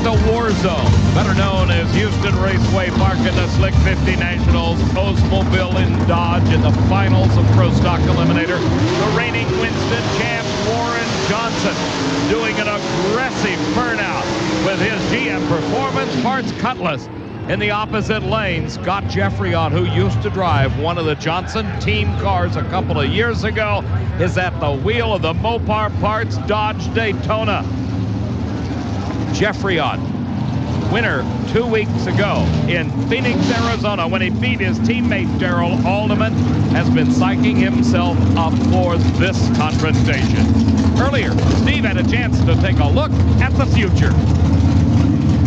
the war zone, better known as Houston Raceway Park in the Slick 50 Nationals. Oldsmobile in Dodge in the finals of Pro Stock Eliminator. The reigning Winston champ Warren Johnson doing an aggressive burnout with his GM Performance Parts Cutlass. In the opposite lane, Scott Geoffrion, who used to drive one of the Johnson team cars a couple of years ago, is at the wheel of the Mopar Parts Dodge Daytona. Geoffrion, winner 2 weeks ago in Phoenix, Arizona, when he beat his teammate Darrell Alderman, has been psyching himself up for this confrontation. Earlier, Steve had a chance to take a look at the future.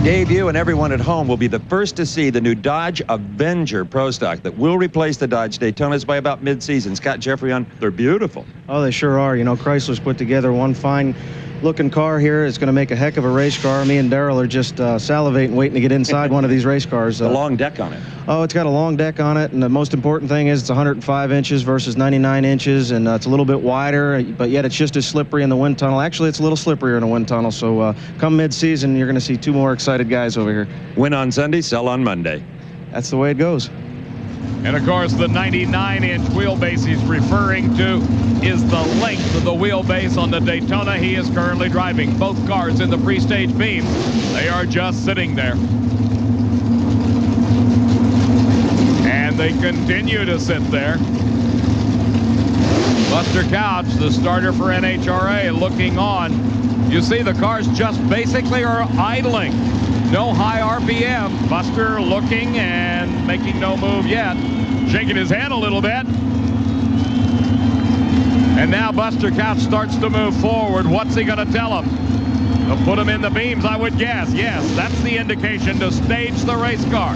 Dave, you and everyone at home will be the first to see the new Dodge Avenger Pro Stock that will replace the Dodge Daytonas by about mid-season. Scott Geoffrion, they're beautiful. Oh, they sure are. You know, Chrysler's put together one fine-looking car here. It's going to make a heck of a race car. Me and Darrell are just salivating, waiting to get inside one of these race cars. The long deck on it. Oh, it's got a long deck on it, and the most important thing is it's 105 inches versus 99 inches, and it's a little bit wider, but yet it's just as slippery in the wind tunnel. Actually, it's a little slipperier in a wind tunnel, so come mid-season, you're going to see two more excited guys over here. Win on Sunday, sell on Monday. That's the way it goes. And of course, the 99-inch wheelbase he's referring to is the length of the wheelbase on the Daytona he is currently driving. Both cars in the pre-stage beams. They are just sitting there. And they continue to sit there. Buster Couch, the starter for NHRA, looking on. You see the cars just basically are idling. No high RPM. Buster looking and making no move yet. Shaking his head a little bit. And now Buster Couch starts to move forward. What's he going to tell him? He'll put him in the beams, I would guess. Yes, that's the indication to stage the race car.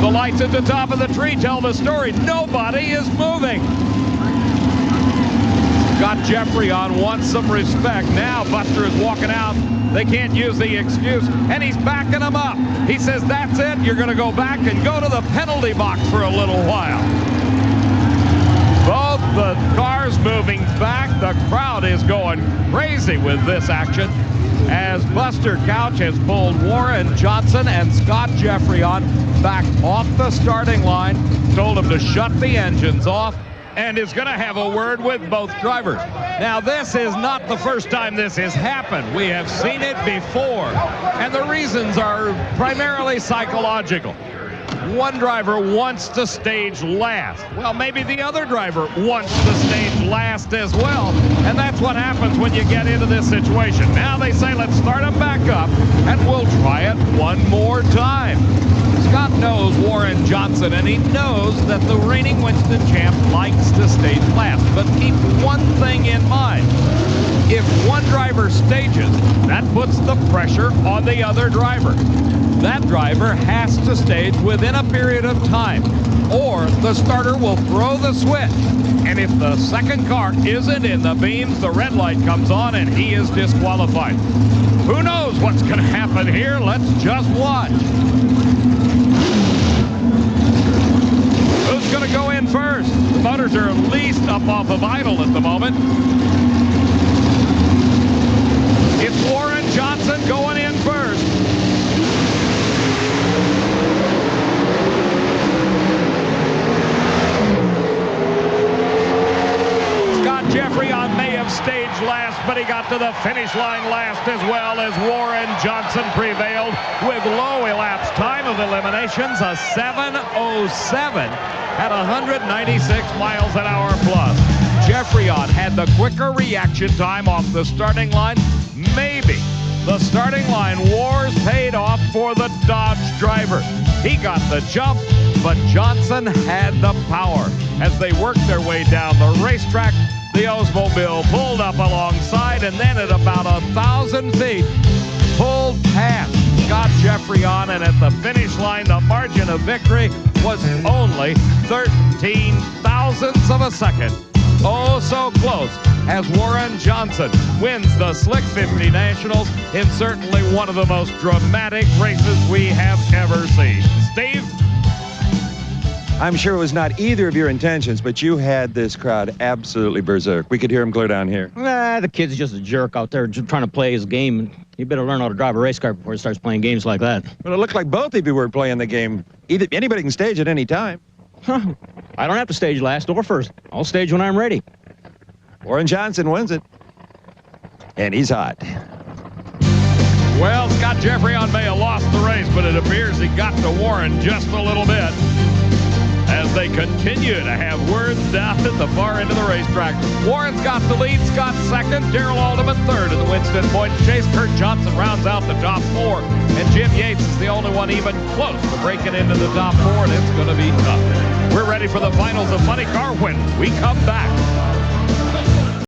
The lights at the top of the tree tell the story. Nobody is moving. Scott Geoffrion wants some respect. Now Buster is walking out. They can't use the excuse, and he's backing them up. He says, that's it. You're going to go back and go to the penalty box for a little while. Both the cars moving back. The crowd is going crazy with this action as Buster Couch has pulled Warren Johnson and Scott Geoffrion back off the starting line, told them to shut the engines off, and is going to have a word with both drivers. Now, this is not the first time this has happened. We have seen it before, and the reasons are primarily psychological. One driver wants to stage last. Well, maybe the other driver wants to stage last as well, and that's what happens when you get into this situation. Now they say, let's start them back up, and we'll try it one more time. Scott knows Warren Johnson, and he knows that the reigning Winston champ likes to stage last. But keep one thing in mind. If one driver stages, that puts the pressure on the other driver. That driver has to stage within a period of time, or the starter will throw the switch. And if the second car isn't in the beams, the red light comes on and he is disqualified. Who knows what's going to happen here? Let's just watch. Who's going to go in first? The motors are at least up off of idle at the moment. It's Warren Johnson going in first. Scott Geoffrion may have staged last, but he got to the finish line last as well as Warren Johnson prevailed with low elapsed time of eliminations, a 7:07 at 196 miles an hour plus. Geoffrion had the quicker reaction time off the starting line. Maybe the starting line wars paid off for the Dodge driver. He got the jump, but Johnson had the power. As they worked their way down the racetrack, the Oldsmobile pulled up alongside, and then at about 1,000 feet, pulled past Scott Geoffrion, and at the finish line, the margin of victory was only 13 thousandths of a second. Oh, so close as Warren Johnson wins the Slick 50 Nationals in certainly one of the most dramatic races we have ever seen. Steve? I'm sure it was not either of your intentions, but you had this crowd absolutely berserk. We could hear him clear down here. The kid's just a jerk out there just trying to play his game. You better learn how to drive a race car before he starts playing games like that. Well, it looked like both of you were playing the game. Anybody can stage at any time. I don't have to stage last or first. I'll stage when I'm ready. Warren Johnson wins it. And he's hot. Well, Scott Geoffrion may have lost the race, but it appears he got to Warren just a little bit as they continue to have words down at the far end of the racetrack. Warren's got the lead, Scott second, Darrell Alderman third in the Winston Point chase. Kurt Johnson rounds out the top four, and Jim Yates is the only one even close to breaking into the top four, and it's going to be tough. We're ready for the finals of Money Car when we come back.